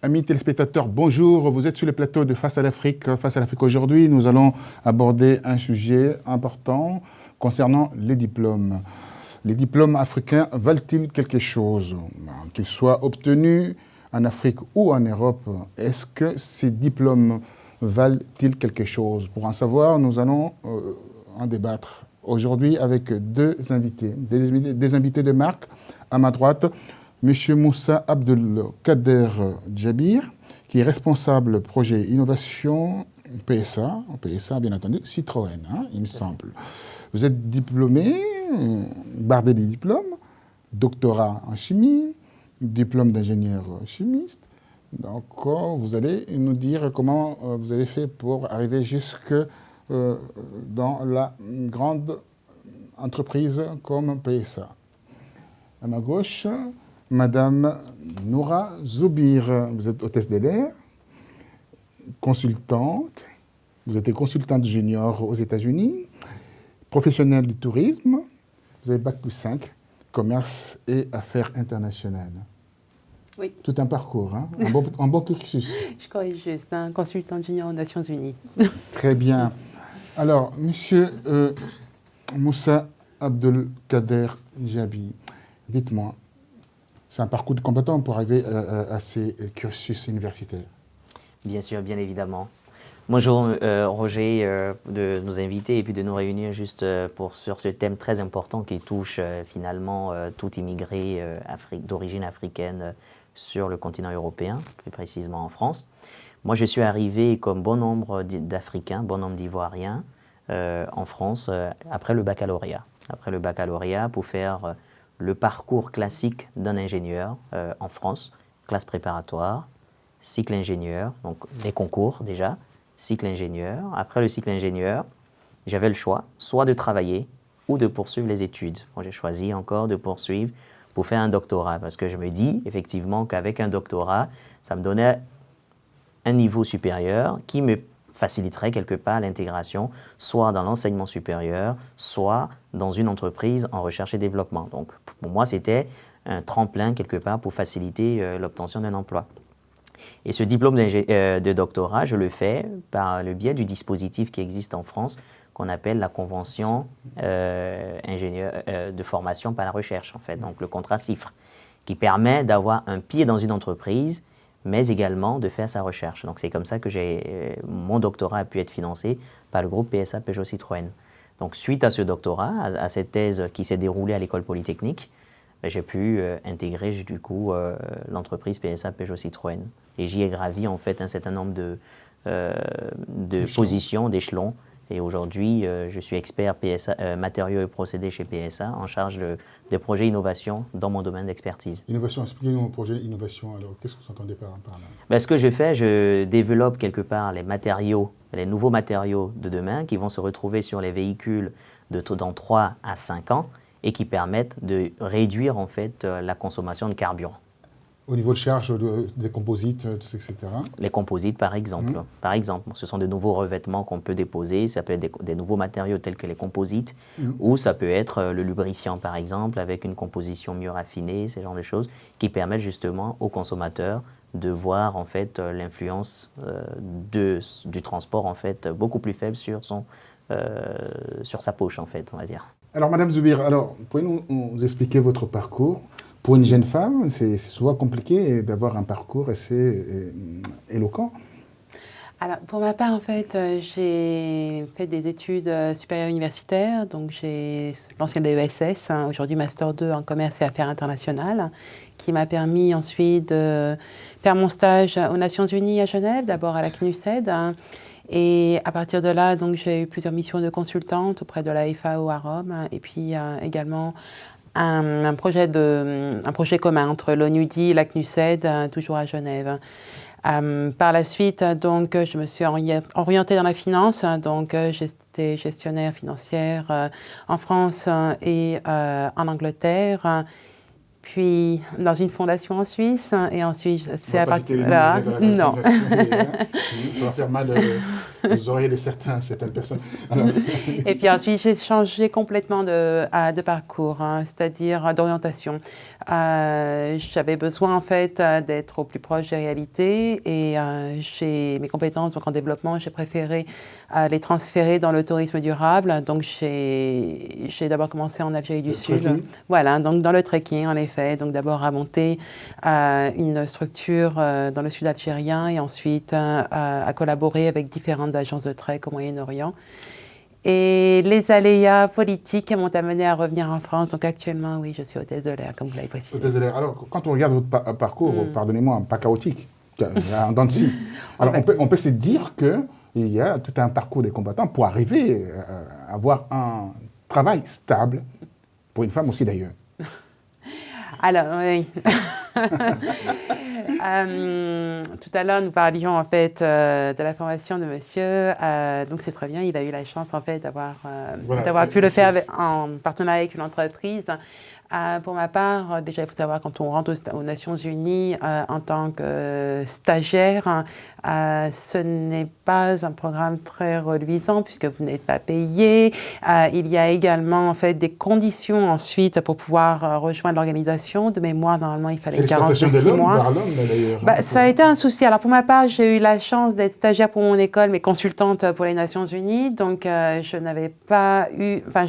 Amis téléspectateurs, bonjour. Vous êtes sur le plateau de Face à l'Afrique. Face à l'Afrique aujourd'hui, nous allons aborder un sujet important concernant les diplômes. Les diplômes africains valent-ils quelque chose? Qu'ils soient obtenus en Afrique ou en Europe, est-ce que ces diplômes valent-ils quelque chose? Pour en savoir, nous allons en débattre aujourd'hui avec deux invités, des invités de marque. À ma droite, M. Moussa Abdelkader Djabir, qui est responsable projet innovation PSA, bien entendu, Citroën, il me semble. Vous êtes diplômé, bardé des diplômes, doctorat en chimie, diplôme d'ingénieur chimiste. Donc, vous allez nous dire comment vous avez fait pour arriver jusque dans la grande entreprise comme PSA. À ma gauche, Madame Noura Zoubir, vous êtes hôtesse de l'air, consultante, vous êtes consultante junior aux États-Unis, professionnelle du tourisme, vous avez Bac+5, commerce et affaires internationales. Oui. Tout un parcours, un bon cursus. Je crois juste, consultante junior aux Nations Unies. Très bien. Alors, Monsieur Moussa Abdelkader Djabi, dites-moi, c'est un parcours de combattant pour arriver à ces cursus universitaires? Bien sûr, bien évidemment. Bonjour Roger, de nous inviter et puis de nous réunir juste sur ce thème très important qui touche finalement tout immigré d'origine africaine sur le continent européen, plus précisément en France. Moi, je suis arrivé comme bon nombre d'Africains, bon nombre d'Ivoiriens en France après le baccalauréat. Après le baccalauréat pour faire le parcours classique d'un ingénieur en France, classe préparatoire, cycle ingénieur, donc les concours déjà, cycle ingénieur. Après le cycle ingénieur, j'avais le choix soit de travailler ou de poursuivre les études. Bon, j'ai choisi encore de poursuivre pour faire un doctorat parce que je me dis effectivement qu'avec un doctorat, ça me donnait un niveau supérieur qui me faciliterait quelque part l'intégration, soit dans l'enseignement supérieur, soit dans une entreprise en recherche et développement. Donc pour moi, c'était un tremplin quelque part pour faciliter l'obtention d'un emploi. Et ce diplôme de doctorat, je le fais par le biais du dispositif qui existe en France, qu'on appelle la convention de formation par la recherche, en fait, donc le contrat CIFRE, qui permet d'avoir un pied dans une entreprise, mais également de faire sa recherche. Donc c'est comme ça que mon doctorat a pu être financé par le groupe PSA Peugeot Citroën. Donc suite à ce doctorat, à cette thèse qui s'est déroulée à l'école polytechnique, j'ai pu intégrer du coup l'entreprise PSA Peugeot Citroën. Et j'y ai gravi en fait un certain nombre de positions, d'échelons. Et aujourd'hui, je suis expert matériaux et procédés chez PSA, en charge des projets innovation dans mon domaine d'expertise. Innovation, expliquez-nous mon projet innovation. Alors, qu'est-ce que vous entendez par là? Ben, ce que je fais, je développe quelque part les matériaux, les nouveaux matériaux de demain qui vont se retrouver sur les véhicules dans 3 à 5 ans et qui permettent de réduire en fait la consommation de carburant. Au niveau de charge des composites, etc. Les composites, par exemple. Par exemple, ce sont de nouveaux revêtements qu'on peut déposer. Ça peut être des nouveaux matériaux tels que les composites, ou ça peut être le lubrifiant, par exemple, avec une composition mieux raffinée, ce genre de choses, qui permettent justement aux consommateurs de voir en fait l'influence du transport en fait beaucoup plus faible sur sa poche, en fait, on va dire. Alors, Madame Zoubir, pouvez-nous nous expliquer votre parcours? Pour une jeune femme, c'est souvent compliqué d'avoir un parcours assez éloquent. Alors, pour ma part, en fait, j'ai fait des études supérieures universitaires. Donc, j'ai l'ancien DESS, aujourd'hui Master 2 en commerce et affaires internationales, qui m'a permis ensuite de faire mon stage aux Nations Unies à Genève, d'abord à la CNUSED. Et à partir de là, donc, j'ai eu plusieurs missions de consultante auprès de la FAO à Rome, et puis également un projet commun entre l'ONUDI et la CNUSED, toujours à Genève. Par la suite, donc, je me suis orientée dans la finance. Donc, j'étais gestionnaire financière en France et en Angleterre. Puis dans une fondation en Suisse, et ensuite c'est à partir de là. Non. Ça va faire mal les oreilles de certaines personnes. Alors, Et puis ensuite, j'ai changé complètement de parcours, hein, c'est-à-dire d'orientation. J'avais besoin en fait d'être au plus proche des réalités et mes compétences donc en développement, j'ai préféré les transférer dans le tourisme durable. Donc j'ai d'abord commencé en Algérie du Sud. Trekking. Voilà, donc dans le trekking en effet. Donc d'abord à monter une structure dans le sud algérien et ensuite à collaborer avec différentes agences de trek au Moyen-Orient. Et les aléas politiques m'ont amené à revenir en France. Donc actuellement, oui, je suis hôtesse de l'air, comme vous l'avez précisé. Hôtesse de l'air. Alors, quand on regarde votre parcours, pardonnez-moi, pas chaotique, en dents de scie. Alors, on peut se dire qu'il y a tout un parcours des combattants pour arriver à avoir un travail stable, pour une femme aussi d'ailleurs. Alors, oui. Tout à l'heure, nous parlions en fait de la formation de monsieur. Donc, c'est très bien. Il a eu la chance en fait d'avoir pu le faire en partenariat avec une entreprise. Pour ma part, déjà, il faut savoir, quand on rentre aux Nations Unies en tant que stagiaire, ce n'est pas un programme très reluisant puisque vous n'êtes pas payé. Il y a également, en fait, des conditions ensuite pour pouvoir rejoindre l'organisation. De mémoire, normalement, il fallait 46 mois. Ça a été un souci. Alors, pour ma part, j'ai eu la chance d'être stagiaire pour mon école, mais consultante pour les Nations Unies. Donc, je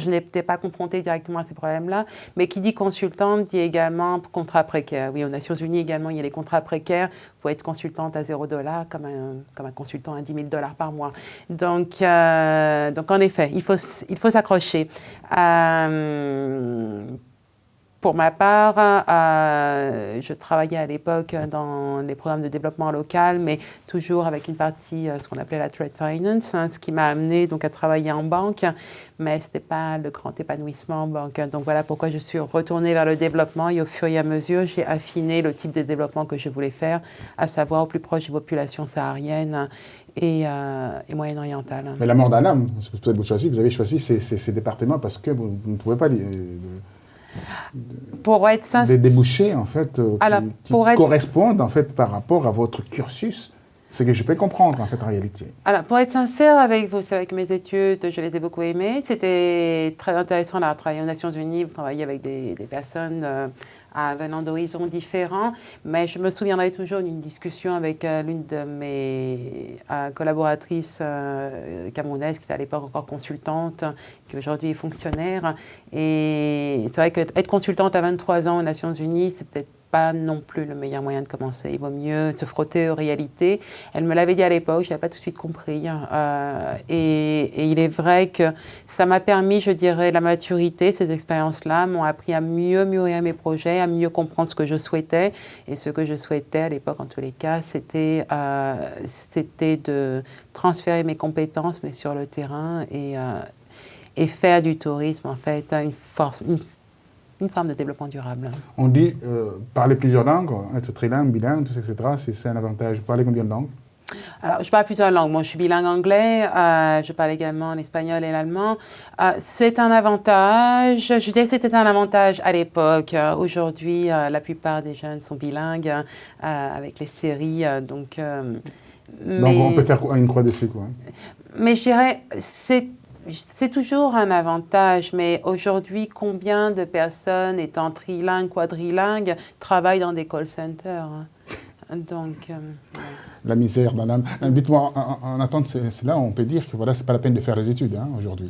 n'étais pas confrontée directement à ces problèmes-là. Mais qui dit consultante dit également contrat précaire. Oui, aux Nations Unies également, il y a les contrats précaires. Vous pouvez être consultante à $0 comme un consultant à $10 000 par mois. Donc, en effet, il faut s'accrocher. Pour ma part, je travaillais à l'époque dans les programmes de développement local, mais toujours avec une partie, ce qu'on appelait la trade finance, ce qui m'a amené donc à travailler en banque, mais ce n'était pas le grand épanouissement en banque. Donc voilà pourquoi je suis retournée vers le développement et au fur et à mesure, j'ai affiné le type de développement que je voulais faire, à savoir au plus proche des populations sahariennes et moyen-orientales. Mais la mort d'un âme, vous avez choisi ces départements parce que vous ne pouvez pas... Pour être sincère, des débouchés en fait qui correspondent en fait par rapport à votre cursus, ce que je peux comprendre en fait en réalité. Alors pour être sincère avec vous, c'est vrai que mes études, je les ai beaucoup aimées. C'était très intéressant de travailler aux Nations Unies, vous travaillez avec des personnes venant d'horizons différents, mais je me souviendrai toujours d'une discussion avec l'une de mes collaboratrices camerounaises qui était à l'époque encore consultante, qui aujourd'hui est fonctionnaire. Et c'est vrai qu'être consultante à 23 ans aux Nations Unies, c'est peut-être pas non plus le meilleur moyen de commencer. Il vaut mieux se frotter aux réalités. Elle me l'avait dit à l'époque, je n'avais pas tout de suite compris. Et il est vrai que ça m'a permis, je dirais, la maturité. Ces expériences-là m'ont appris à mieux mûrir mes projets, à mieux comprendre ce que je souhaitais. Et ce que je souhaitais à l'époque, en tous les cas, c'était de transférer mes compétences, mais sur le terrain, et faire du tourisme, en fait, une forme de développement durable. On dit parler plusieurs langues, être trilingue, bilingue, tout ça, etc. C'est un avantage. Vous parlez combien de langues? Alors, je parle plusieurs langues. Moi, je suis bilingue anglais. Je parle également l'espagnol et l'allemand. C'est un avantage. Je dirais que c'était un avantage à l'époque. Aujourd'hui, la plupart des jeunes sont bilingues avec les séries. Donc, on peut faire une croix dessus, quoi. Mais je dirais, c'est toujours un avantage, mais aujourd'hui, combien de personnes étant trilingues, quadrilingues, travaillent dans des call centers? Donc, la misère dans l'âme. Dites-moi, en attente, c'est là où on peut dire que voilà, c'est pas la peine de faire les études aujourd'hui.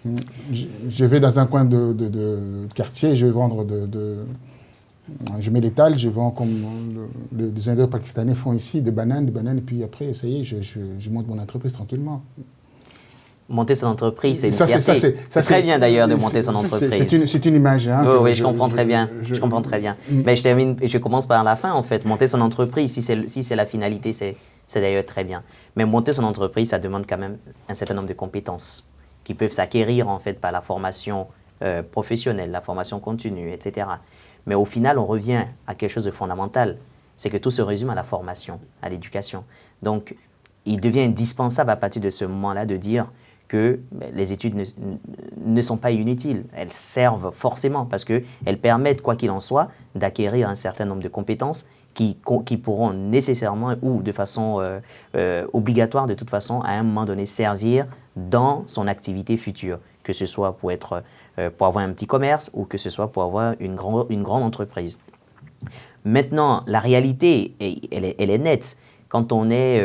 Je vais dans un coin de quartier, je vais vendre je mets l'étal, je vends comme les Indiens pakistanais font ici, des bananes, et puis après, ça y est, je monte mon entreprise tranquillement. Monter son entreprise, c'est une fierté. C'est très bien d'ailleurs de monter son entreprise. C'est une image. Hein, oui, je comprends très bien. Je comprends très bien. Mais je commence par la fin en fait. Monter son entreprise, si c'est la finalité, c'est d'ailleurs très bien. Mais monter son entreprise, ça demande quand même un certain nombre de compétences qui peuvent s'acquérir en fait par la formation professionnelle, la formation continue, etc. Mais au final, on revient à quelque chose de fondamental. C'est que tout se résume à la formation, à l'éducation. Donc, il devient indispensable à partir de ce moment-là de dire que les études ne sont pas inutiles. Elles servent forcément parce qu'elles permettent, quoi qu'il en soit, d'acquérir un certain nombre de compétences qui pourront nécessairement ou de façon obligatoire de toute façon à un moment donné servir dans son activité future, que ce soit pour avoir un petit commerce ou que ce soit pour avoir une grande entreprise. Maintenant, la réalité, elle est nette. Quand on est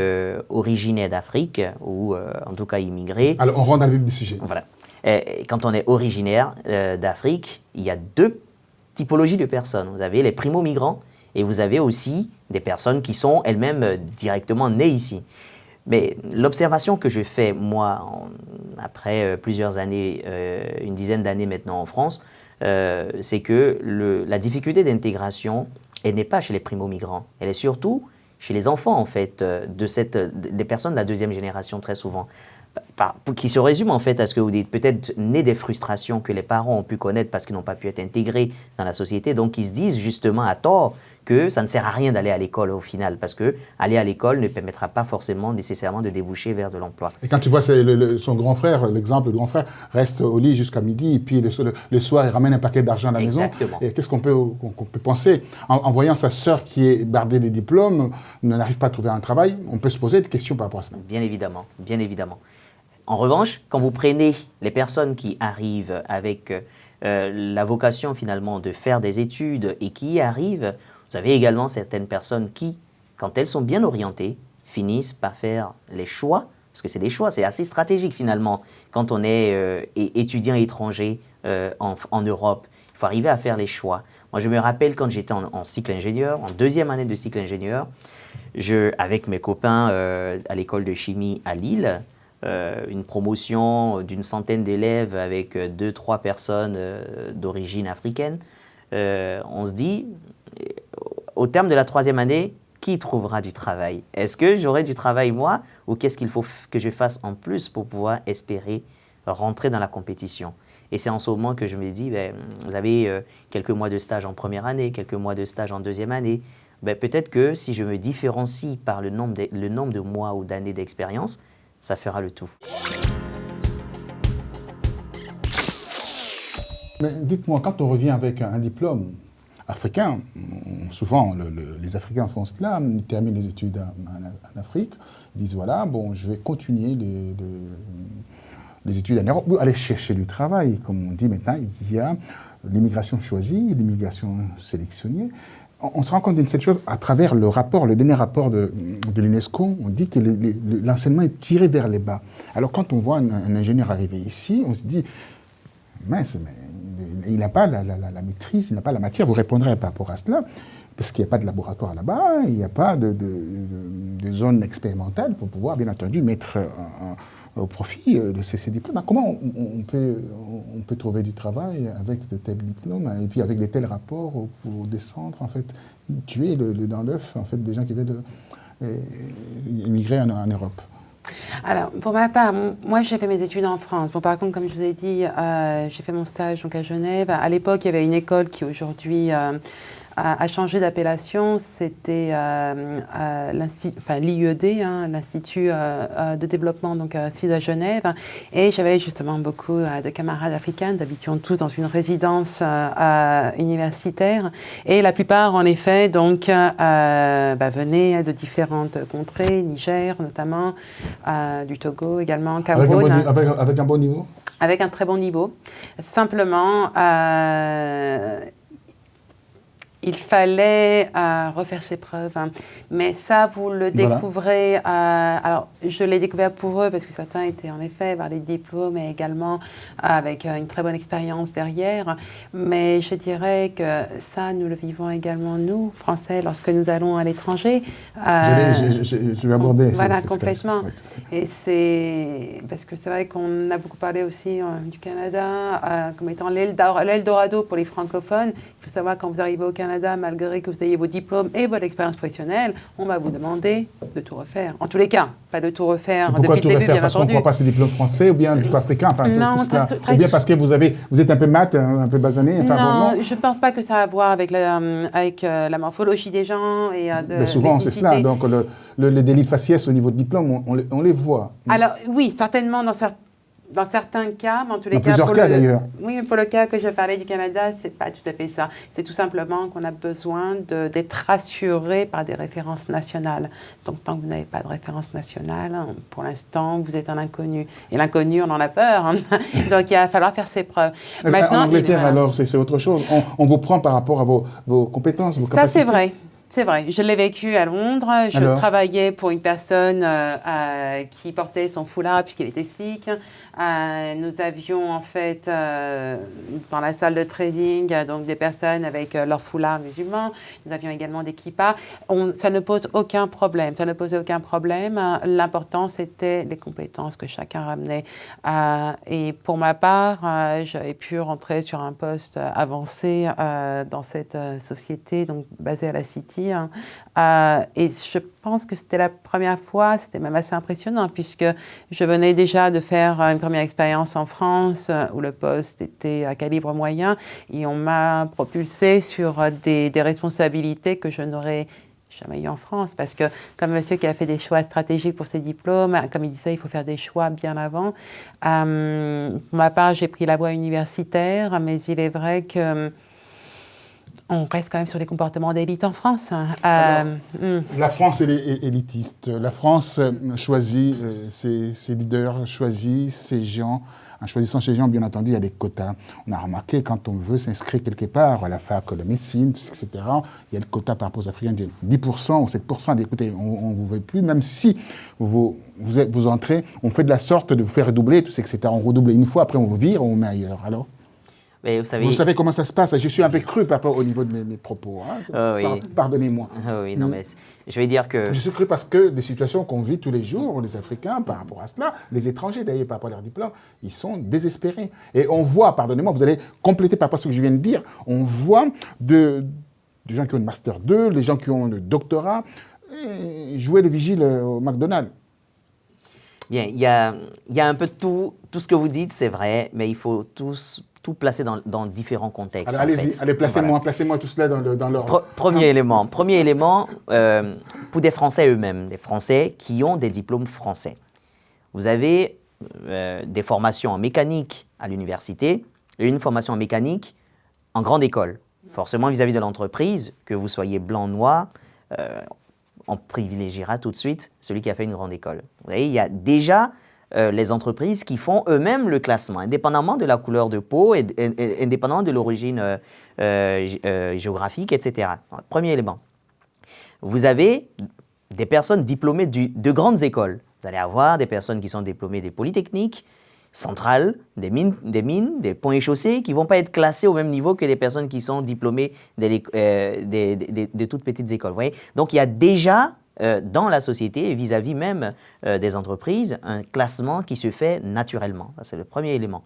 originaire d'Afrique ou en tout cas immigré... Alors, on rentre dans le vif du sujet. Voilà. Quand on est originaire d'Afrique, il y a deux typologies de personnes. Vous avez les primo-migrants et vous avez aussi des personnes qui sont elles-mêmes directement nées ici. Mais l'observation que je fais, moi, après plusieurs années, une dizaine d'années maintenant en France, c'est que la difficulté d'intégration, elle n'est pas chez les primo-migrants. Elle est surtout chez les enfants, en fait, des personnes de la deuxième génération, très souvent. Qui se résume en fait à ce que vous dites, peut-être né des frustrations que les parents ont pu connaître parce qu'ils n'ont pas pu être intégrés dans la société, donc ils se disent justement à tort que ça ne sert à rien d'aller à l'école au final, parce que aller à l'école ne permettra pas forcément nécessairement de déboucher vers de l'emploi. Et quand tu vois son grand frère, l'exemple, le grand frère reste au lit jusqu'à midi, et puis le soir il ramène un paquet d'argent à la maison. Et qu'est-ce qu'on peut penser en voyant sa sœur qui est bardée des diplômes, n'arrive pas à trouver un travail, on peut se poser des questions par rapport à ça. Bien évidemment, bien évidemment. En revanche, quand vous prenez les personnes qui arrivent avec la vocation finalement de faire des études et qui y arrivent, vous avez également certaines personnes qui, quand elles sont bien orientées, finissent par faire les choix, parce que c'est des choix, c'est assez stratégique finalement. Quand on est étudiant étranger en Europe, il faut arriver à faire les choix. Moi, je me rappelle quand j'étais en cycle ingénieur, en deuxième année de cycle ingénieur, avec mes copains à l'école de chimie à Lille, une promotion d'une centaine d'élèves avec 2-3 personnes d'origine africaine, on se dit, au terme de la troisième année, qui trouvera du travail? Est-ce que j'aurai du travail moi ou qu'est-ce qu'il faut que je fasse en plus pour pouvoir espérer rentrer dans la compétition? Et c'est en ce moment que je me dis, vous avez quelques mois de stage en première année, quelques mois de stage en deuxième année, peut-être que si je me différencie par le nombre de mois ou d'années d'expérience, ça fera le tout. Mais dites-moi, quand on revient avec un diplôme africain, souvent les Africains font cela, ils terminent les études en Afrique, ils disent voilà, bon, je vais continuer les études en Europe, ou aller chercher du travail. Comme on dit maintenant, il y a l'immigration choisie, l'immigration sélectionnée. On se rend compte d'une cette chose à travers le dernier rapport de l'UNESCO. On dit que l'enseignement est tiré vers les bas. Alors quand on voit un ingénieur arriver ici, on se dit, mince, mais il n'a pas la maîtrise, il n'a pas la matière. Vous répondrez par rapport à cela, parce qu'il n'y a pas de laboratoire là-bas, il n'y a pas de zone expérimentale pour pouvoir, bien entendu, mettre au profit de ces diplômes. Comment on peut trouver du travail avec de tels diplômes et puis avec de tels rapports pour descendre, en fait, tuer dans l'œuf, en fait, des gens qui veulent immigrer en Europe? Alors, pour ma part, moi, j'ai fait mes études en France. Bon, par contre, comme je vous ai dit, j'ai fait mon stage donc, à Genève. À l'époque, il y avait une école qui, aujourd'hui, a changé d'appellation. C'était l'IED, l'Institut de développement donc, CID à Genève. Et j'avais justement beaucoup de camarades africains. Nous habitions tous dans une résidence universitaire. Et la plupart, en effet, donc, venaient de différentes contrées, Niger notamment, du Togo également, Cameroun. Avec un bon niveau? Avec un très bon niveau. Simplement, il fallait refaire ses preuves. Mais ça, vous le découvrez. Alors, je l'ai découvert pour eux parce que certains étaient en effet vers les diplômes et également avec une très bonne expérience derrière. Mais je dirais que ça, nous le vivons également, nous, Français, lorsque nous allons à l'étranger. Je vais aborder. Voilà, complètement. Et c'est parce que c'est vrai qu'on a beaucoup parlé aussi du Canada comme étant l'Eldorado pour les francophones. Il faut savoir, quand vous arrivez au Canada, malgré que vous ayez vos diplômes et votre expérience professionnelle, on va vous demander de tout refaire. En tous les cas, pas de tout refaire depuis le début, bien entendu. Parce qu'on ne croit pas ces diplômes français ou bien du africain, enfin non, tout cela. Ou bien parce que vous êtes un peu maths, un peu basané. Non, je ne pense pas que ça a à voir avec la morphologie des gens. Mais souvent, c'est cela. Donc, les délits faciès au niveau de diplôme, on les voit. Alors, oui, certainement, Dans certains cas, mais en tous les Dans cas... plusieurs cas, d'ailleurs. Oui, mais pour le cas que je parlais du Canada, ce n'est pas tout à fait ça. C'est tout simplement qu'on a besoin d'être rassuré par des références nationales. Donc, tant que vous n'avez pas de référence nationale, pour l'instant, vous êtes un inconnu. Et l'inconnu, on en a peur. Hein. Donc, il va falloir faire ses preuves. Maintenant, en Angleterre, alors, c'est autre chose. On vous prend par rapport à vos compétences, vos capacités. Ça, c'est vrai. C'est vrai, je l'ai vécu à Londres. Je travaillais pour une personne qui portait son foulard puisqu'il était sikh. Nous avions en fait dans la salle de trading donc des personnes avec leur foulard musulman. Nous avions également des kippas. Ça ne pose aucun problème. Ça ne posait aucun problème. L'important c'était les compétences que chacun ramenait. Et pour ma part, j'avais pu rentrer sur un poste avancé dans cette société donc basée à la City. Et je pense que c'était la première fois, c'était même assez impressionnant puisque je venais déjà de faire une première expérience en France où le poste était à calibre moyen et on m'a propulsée sur des responsabilités que je n'aurais jamais eu en France parce que comme monsieur qui a fait des choix stratégiques pour ses diplômes, comme il disait, il faut faire des choix bien avant. Pour ma part, j'ai pris la voie universitaire, mais il est vrai que on reste quand même sur les comportements d'élite en France. La France, elle est élitiste. La France choisit ses leaders, choisit ses gens. En choisissant ces gens, bien entendu, il y a des quotas. On a remarqué, quand on veut s'inscrire quelque part, à la fac de médecine, etc., il y a le quota par rapport aux Africains de 10% ou 7%. Écoutez, on ne vous veut plus, même si vous entrez, on fait de la sorte de vous faire redoubler, tout, etc. On redouble une fois, après on vous vire, on vous met ailleurs. Alors mais vous savez comment ça se passe. Je suis un peu cru par rapport au niveau de mes propos. Hein. Oui. Pardonnez-moi. Oui, non, mais je vais dire que... Je suis cru parce que des situations qu'on vit tous les jours, les Africains, par rapport à cela, les étrangers d'ailleurs, par rapport à leur diplôme, ils sont désespérés. Et on voit, pardonnez-moi, vous allez compléter par rapport à ce que je viens de dire, on voit des gens qui ont le Master 2, les gens qui ont le doctorat, jouer le vigile au McDonald's. Bien, il y a un peu de tout. Tout ce que vous dites, c'est vrai, mais il faut tout placer dans différents contextes. Alors, allez, placez-moi tout cela dans l'ordre. Premier élément, pour des Français eux-mêmes, des Français qui ont des diplômes français. Vous avez des formations en mécanique à l'université et une formation en mécanique en grande école. Forcément, vis-à-vis de l'entreprise, que vous soyez blanc, noir, on privilégiera tout de suite celui qui a fait une grande école. Vous voyez, il y a déjà les entreprises qui font eux-mêmes le classement, indépendamment de la couleur de peau, et indépendamment de l'origine géographique, etc. Donc, premier élément. Vous avez des personnes diplômées de grandes écoles. Vous allez avoir des personnes qui sont diplômées des polytechniques, centrales, des mines, des ponts et chaussées, qui ne vont pas être classées au même niveau que des personnes qui sont diplômées de toutes petites écoles. Vous voyez? Donc, il y a déjà dans la société et vis-à-vis même des entreprises, un classement qui se fait naturellement. Ça, c'est le premier élément.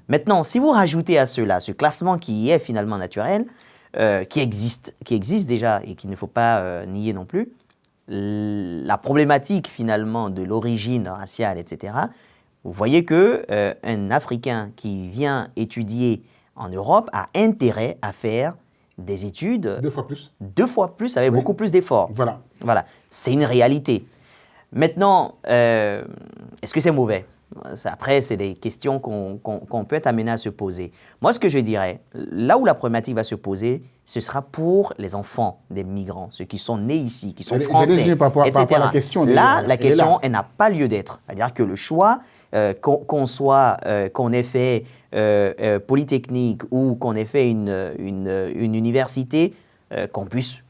Maintenant, si vous rajoutez à cela ce classement qui est finalement naturel, qui existe déjà et qu'il ne faut pas nier non plus, la problématique finalement de l'origine raciale, etc., vous voyez qu'un Africain qui vient étudier en Europe a intérêt à faire des études 2 fois plus. 2 fois plus, avec beaucoup plus d'efforts. Voilà. C'est une réalité. Maintenant, est-ce que c'est mauvais? Après, c'est des questions qu'on peut être amené à se poser. Moi, ce que je dirais, là où la problématique va se poser, ce sera pour les enfants des migrants, ceux qui sont nés ici, qui sont français, etc. Par rapport à la question, là, la question, elle n'a pas lieu d'être. C'est-à-dire que le choix, qu'on ait fait Polytechnique ou qu'on ait fait une université, qu'on puisse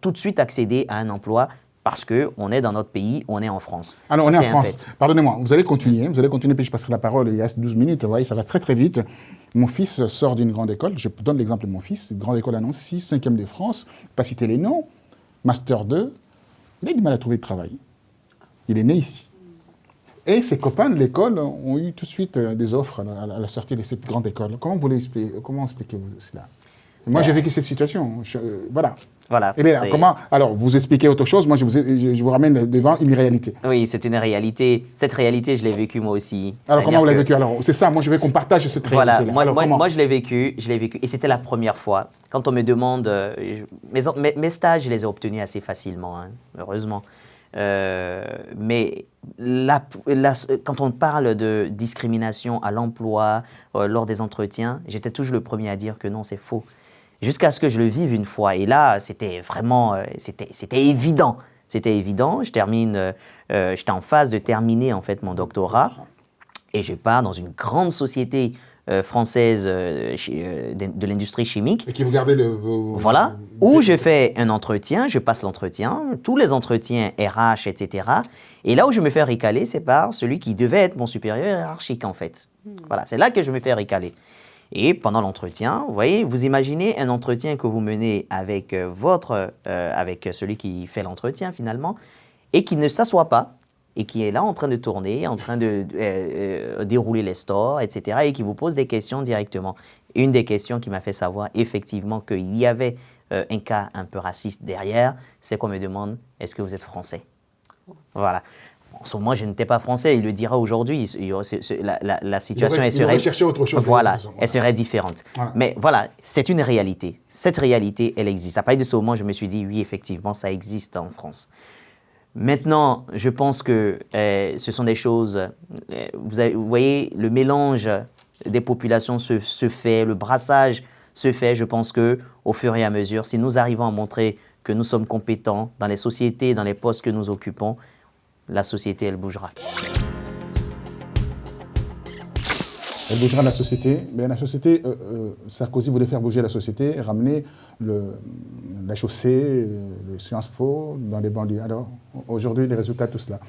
tout de suite accéder à un emploi parce qu'on est dans notre pays, on est en France. Alors, on est en France. Pardonnez-moi, vous allez continuer, puis je passerai la parole, il y a 12 minutes, vous voyez, ça va très très vite. Mon fils sort d'une grande école, je donne l'exemple de mon fils, grande école à Nancy, 5e de France, pas citer les noms, Master 2, il a du mal à trouver de travail. Il est né ici. Et ses copains de l'école ont eu tout de suite des offres à la sortie de cette grande école. Comment expliquez-vous cela? Moi, j'ai vécu cette situation. Voilà. Alors, vous expliquez autre chose, moi, je vous ramène devant une réalité. Oui, c'est une réalité. Cette réalité, je l'ai vécue moi aussi. Alors, comment vous l'avez vécue? Alors, c'est ça, moi, je veux qu'on partage cette réalité-là. Moi, je l'ai vécu, et c'était la première fois. Quand on me demande... mes stages, je les ai obtenus assez facilement, hein, heureusement. Mais quand on parle de discrimination à l'emploi, lors des entretiens, j'étais toujours le premier à dire que non, c'est faux. Jusqu'à ce que je le vive une fois. Et là, c'était vraiment, c'était évident. C'était évident. J'étais en phase de terminer en fait mon doctorat. Et je pars dans une grande société française de l'industrie chimique. Et qui vous gardez Voilà, où je fais un entretien, je passe l'entretien, tous les entretiens RH, etc. Et là où je me fais ricaler, c'est par celui qui devait être mon supérieur hiérarchique, en fait. Voilà, c'est là que je me fais ricaler. Et pendant l'entretien, vous voyez, vous imaginez un entretien que vous menez avec avec celui qui fait l'entretien, finalement, et qui ne s'assoit pas, et qui est là en train de tourner, en train de dérouler les stores, etc., et qui vous pose des questions directement. Une des questions qui m'a fait savoir effectivement qu'il y avait un cas un peu raciste derrière, c'est qu'on me demande « Est-ce que vous êtes français ?» Voilà. En ce moment, je n'étais pas français, il le dira aujourd'hui. La situation, elle serait... chercher autre chose. Voilà, elle serait différente. Voilà. Mais voilà, c'est une réalité. Cette réalité, elle existe. À partir de ce moment, je me suis dit « Oui, effectivement, ça existe en France. » Maintenant, je pense que ce sont des choses, vous voyez, le mélange des populations se fait, le brassage se fait. Je pense qu'au fur et à mesure, si nous arrivons à montrer que nous sommes compétents dans les sociétés, dans les postes que nous occupons, la société, elle bougera. Elle bougera la société. Mais la société, Sarkozy voulait faire bouger la société, ramener la chaussée, le Sciences Po dans les banlieues. Alors, aujourd'hui, les résultats, tout cela.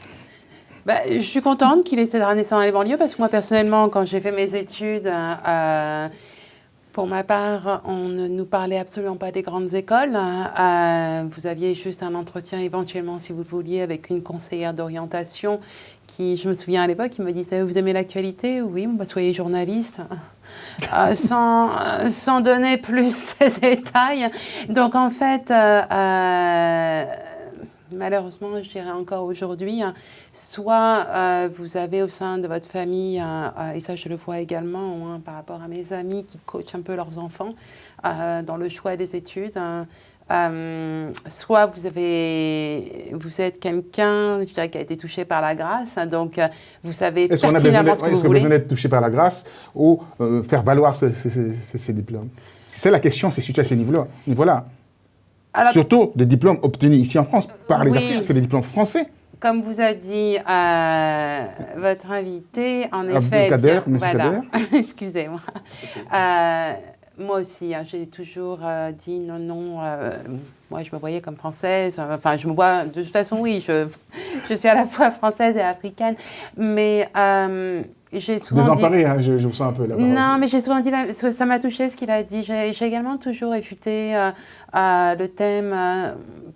Je suis contente qu'il ait cette ramener ça dans les banlieues parce que moi, personnellement, quand j'ai fait mes études, pour ma part, on ne nous parlait absolument pas des grandes écoles. Vous aviez juste un entretien éventuellement, si vous vouliez, avec une conseillère d'orientation qui, je me souviens à l'époque, qui me disait « Vous aimez l'actualité ?» « Oui, soyez journaliste. » sans donner plus de détails. Donc en fait, malheureusement, je dirais encore aujourd'hui, soit vous avez au sein de votre famille, et ça je le vois également par rapport à mes amis qui coachent un peu leurs enfants dans le choix des études, soit vous êtes quelqu'un, je dirais, qui a été touché par la grâce, donc vous savez pertinemment ce que vous voulez. Est-ce que vous besoin d'être touché par la grâce ou faire valoir ces diplômes? C'est la question, c'est situé à ce niveau-là. Alors, surtout des diplômes obtenus ici en France par les Africains, c'est des diplômes français. Comme vous a dit votre invité, en effet... Kader, voilà. Excusez-moi. Moi aussi, j'ai toujours dit non. Moi, je me voyais comme française. Enfin, je me vois... De toute façon, oui, je suis à la fois française et africaine. Mais j'ai souvent désemparé, je vous sens un peu là. Non, mais j'ai souvent dit... Ça m'a touché ce qu'il a dit. J'ai également toujours effusé le thème...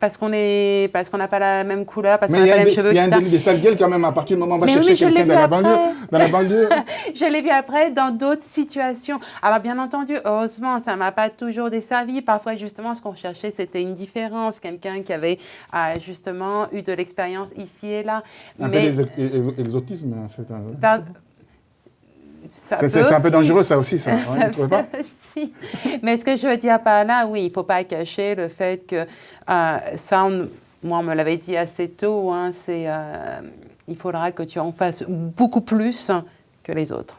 parce qu'on n'a pas la même couleur, parce qu'on n'a pas les mêmes cheveux. Mais il y a un délit de sale gueule quand même à partir du moment où on va chercher quelqu'un dans la banlieue. Je l'ai vu après dans d'autres situations. Alors bien entendu, heureusement, ça ne m'a pas toujours desservi. Parfois, justement, ce qu'on cherchait, c'était une différence. Quelqu'un qui avait justement eu de l'expérience ici et là. Un peu l'exotisme, en fait. C'est un peu dangereux, ça aussi, ça. Vous ne trouvez pas? Si. Mais ce que je veux dire par là, oui, il ne faut pas cacher le fait que moi, on me l'avait dit assez tôt, il faudra que tu en fasses beaucoup plus que les autres.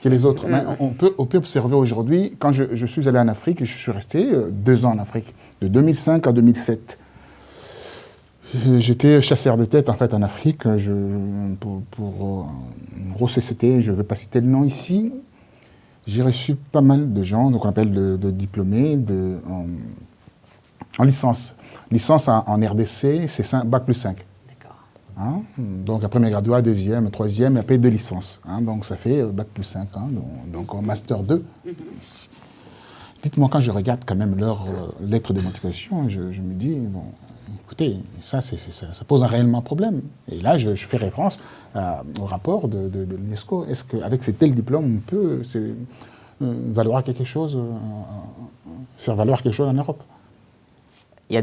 Que les autres. Mais on peut observer aujourd'hui, quand je suis allé en Afrique, et je suis resté 2 ans en Afrique, de 2005 à 2007. J'étais chasseur de tête en fait en Afrique pour une grosse société, je ne vais pas citer le nom ici. J'ai reçu pas mal de gens, donc on appelle de diplômés en licence. Licence en RDC, c'est bac plus 5. D'accord. Hein? Donc après mes graduats, 2e, 3e, et après 2 licences. Hein? Donc ça fait bac plus 5, hein? Donc en master 2. Dites-moi, quand je regarde quand même leur lettre de motivation, je me dis, bon, écoutez, ça pose un réellement problème. Et là, je fais référence au rapport de l'UNESCO. Est-ce qu'avec ces tels diplômes, on peut valoir quelque chose, faire valoir quelque chose en Europe? Il y a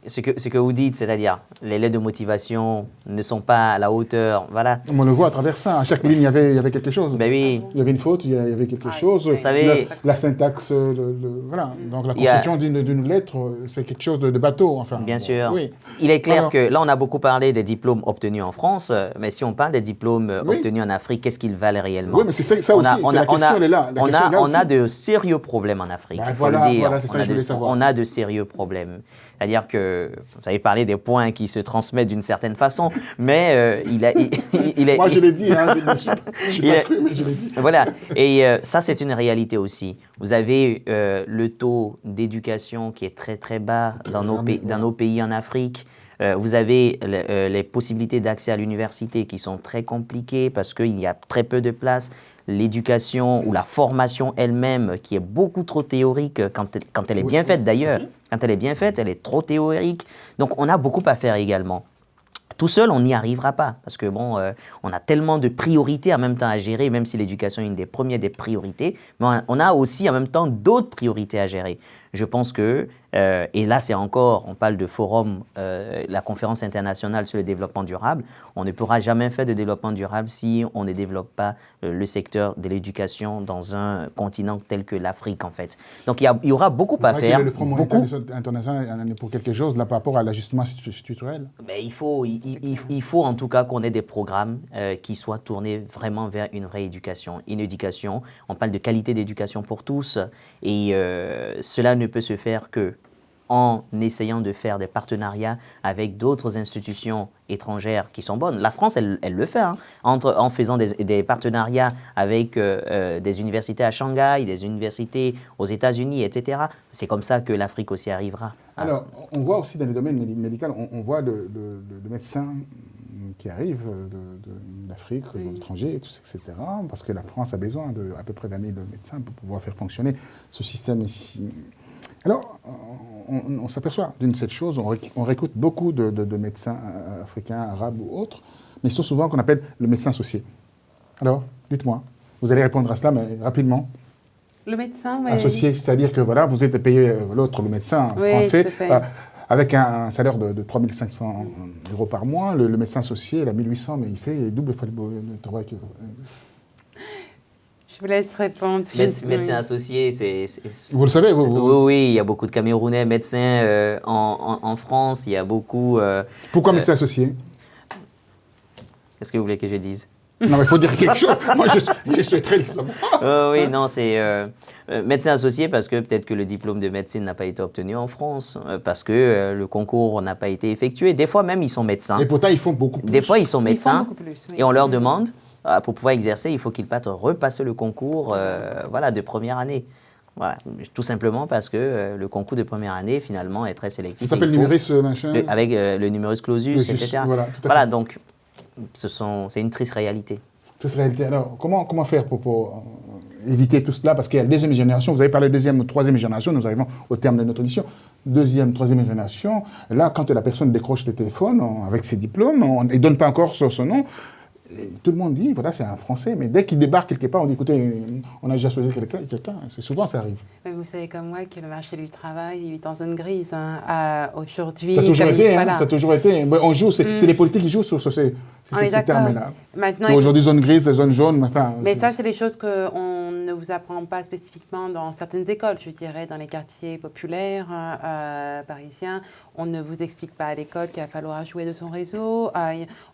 ce que vous dites, c'est-à-dire les lettres de motivation ne sont pas à la hauteur. Voilà. On le voit à travers ça. À chaque ligne, il y avait quelque chose. Ben oui. Il y avait une faute, il y avait quelque chose. Vous savez, La syntaxe, voilà. Donc la construction d'une lettre, c'est quelque chose de bateau. Enfin, bien sûr. Oui. Il est clair Alors, que là, on a beaucoup parlé des diplômes obtenus en France, mais si on parle des diplômes obtenus en Afrique, qu'est-ce qu'ils valent réellement? Oui, mais c'est ça aussi. La question, elle est là. On a de sérieux problèmes en Afrique, il faut le dire. Voilà, c'est ça que je voulais savoir. On a de sérieux problèmes. C'est-à-dire que, vous avez parlé des points qui se transmettent d'une certaine façon, mais il est... Moi, je l'ai dit, hein, je suis pas cru, mais je l'ai dit. Voilà, et ça, c'est une réalité aussi. Vous avez le taux d'éducation qui est très, très bas dans nos pays en Afrique. Vous avez les possibilités d'accès à l'université qui sont très compliquées parce qu'il y a très peu de place. L'éducation ou la formation elle-même qui est beaucoup trop théorique quand elle est bien faite d'ailleurs. Quand elle est bien faite, elle est trop théorique. Donc on a beaucoup à faire également. Tout seul, on n'y arrivera pas parce que bon, on a tellement de priorités en même temps à gérer, même si l'éducation est une des premières des priorités, mais on a aussi en même temps d'autres priorités à gérer. Je pense que, et là c'est encore, on parle de forum, la conférence internationale sur le développement durable, on ne pourra jamais faire de développement durable si on ne développe pas le secteur de l'éducation dans un continent tel que l'Afrique en fait. Donc il y aura beaucoup à faire. Le Fonds monétaire international en est pour quelque chose là, par rapport à l'ajustement structurel. Mais il faut en tout cas qu'on ait des programmes qui soient tournés vraiment vers une vraie éducation. Une éducation, on parle de qualité d'éducation pour tous et cela ne peut se faire que en essayant de faire des partenariats avec d'autres institutions étrangères qui sont bonnes. La France, elle le fait, hein, en faisant des partenariats avec des universités à Shanghai, des universités aux États-Unis, etc. C'est comme ça que l'Afrique aussi arrivera. Alors, on voit aussi dans le domaine médical, on voit de médecins qui arrivent d'Afrique, de l'étranger, etc. Parce que la France a besoin d'à peu près 20 000 médecins pour pouvoir faire fonctionner ce système ici. Alors, on s'aperçoit d'une cette chose, on recrute beaucoup de médecins africains, arabes ou autres, mais c'est souvent qu'on appelle le médecin associé. Alors, dites-moi, vous allez répondre à cela, mais rapidement. Le médecin, oui. Associé, c'est-à-dire que voilà, vous êtes payé l'autre, le médecin français, avec un salaire de 3 500 € par mois. Le médecin associé, il a 1 800, mais il fait double fois le travail que... Je vous laisse répondre. Médecin associé, c'est... Vous le savez, Oui, il y a beaucoup de Camerounais médecins en France, il y a beaucoup... Pourquoi médecin associé? Qu'est-ce que vous voulez que je dise? Non, mais il faut dire quelque chose. Moi, je souhaiterais le savoir. Oui, non, c'est médecin associé parce que peut-être que le diplôme de médecine n'a pas été obtenu en France, parce que le concours n'a pas été effectué. Des fois même, ils sont médecins. Et pourtant, ils font beaucoup plus. Des fois, ils sont médecins. Ils font beaucoup plus, oui. Et on leur demande, pour pouvoir exercer, il faut qu'ils partent repasser le concours de première année. Voilà, tout simplement parce que le concours de première année, finalement, est très sélectif. Ça s'appelle numéris machin. Avec le numerus clausus, etc. Voilà, donc, c'est une triste réalité. Triste réalité. Alors, comment faire pour éviter tout cela? Parce qu'il y a la deuxième génération, vous avez parlé de deuxième ou troisième génération, nous arrivons au terme de notre émission. Deuxième, troisième génération, là, quand la personne décroche le téléphone avec ses diplômes, il ne donne pas encore son nom. Et tout le monde dit, voilà, c'est un Français, mais dès qu'il débarque quelque part, on dit, écoutez, on a déjà choisi quelqu'un. C'est souvent, ça arrive. Mais vous savez comme moi que le marché du travail, il est en zone grise. Aujourd'hui, ça a toujours été. On joue, c'est les politiques qui jouent sur ces termes-là. Aujourd'hui, zone grise, zone jaune. Enfin, mais ça, c'est des choses qu'on ne vous apprend pas spécifiquement dans certaines écoles. Je dirais, dans les quartiers populaires parisiens, on ne vous explique pas à l'école qu'il va falloir jouer de son réseau.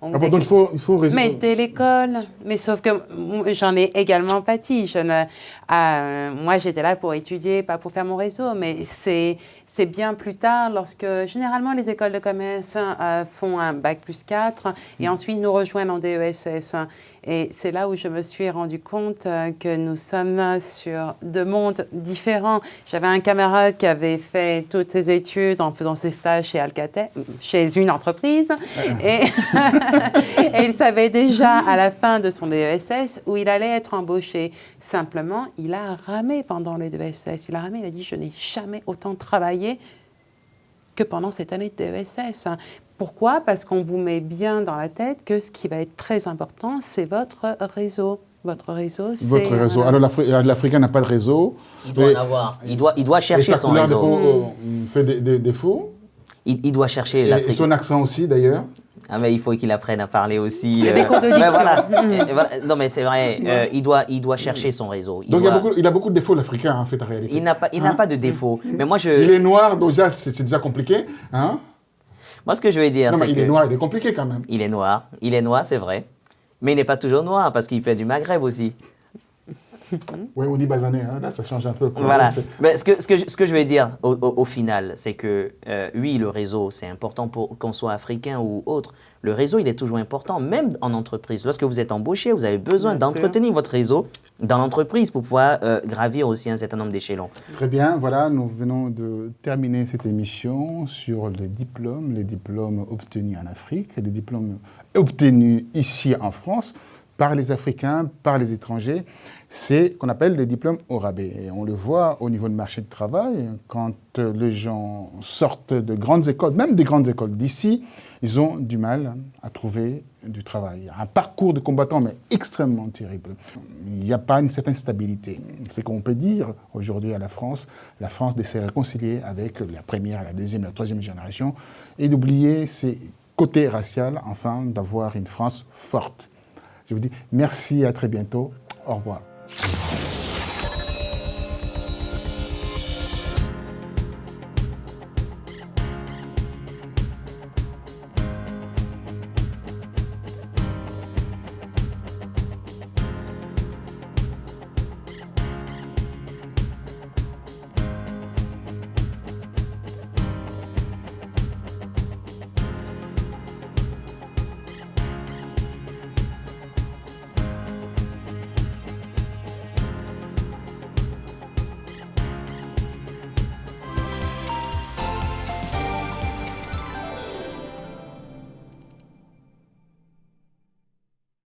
Donc, il faut résoudre. Mais dès l'école, mais sauf que j'en ai également pâti. Moi, j'étais là pour étudier, pas pour faire mon réseau, mais c'est bien plus tard, lorsque généralement les écoles de commerce font un bac plus 4 et ensuite nous rejoignent en DESS. Et c'est là où je me suis rendu compte que nous sommes sur deux mondes différents. J'avais un camarade qui avait fait toutes ses études en faisant ses stages chez Alcatel, chez une entreprise, et il savait déjà à la fin de son DESS où il allait être embauché. Simplement, il a ramé pendant le DESS. Il a dit « Je n'ai jamais autant travaillé que pendant cette année de DESS ». Pourquoi? Parce qu'on vous met bien dans la tête que ce qui va être très important, c'est votre réseau. Votre réseau, c'est... Votre réseau. Alors, l'Africain n'a pas de réseau. Il doit en avoir. Il doit chercher son réseau. Fait des défauts. Il doit chercher Et l'Afrique. son accent aussi, d'ailleurs. Ah, mais il faut qu'il apprenne à parler aussi. Il y a des cours de diction. Voilà. Et voilà. Non, mais c'est vrai, il doit chercher son réseau. Donc il a beaucoup de défauts, l'Africain, en fait, en réalité. Il n'a pas de défaut. Mais moi, Il est noir, donc déjà, c'est déjà compliqué. Hein? Moi, ce que je vais dire, Non, c'est mais il est noir, il est compliqué quand même. il est noir, c'est vrai. Mais il n'est pas toujours noir parce qu'il peut être du Maghreb aussi. Oui, on dit basané, hein. Là, ça change un peu. Quoi. Voilà. Mais ce que je vais dire au final, c'est que oui, le réseau, c'est important pour qu'on soit africain ou autre. Le réseau, il est toujours important, même en entreprise. Lorsque vous êtes embauché, vous avez besoin Bien d'entretenir votre réseau dans l'entreprise pour pouvoir gravir aussi un certain nombre d'échelons. Très bien, voilà, nous venons de terminer cette émission sur les diplômes obtenus en Afrique, les diplômes obtenus ici en France par les Africains, par les étrangers. C'est qu'on appelle les diplômes au rabais. Et on le voit au niveau du marché du travail, quand les gens sortent de grandes écoles, même des grandes écoles d'ici, ils ont du mal à trouver du travail. Un parcours de combattant, mais extrêmement terrible. Il n'y a pas une certaine stabilité. C'est qu'on peut dire aujourd'hui à la France essaie de réconcilier avec la première, la deuxième, la troisième génération et d'oublier ces côtés raciaux, afin d'avoir une France forte. Je vous dis merci, à très bientôt. Au revoir.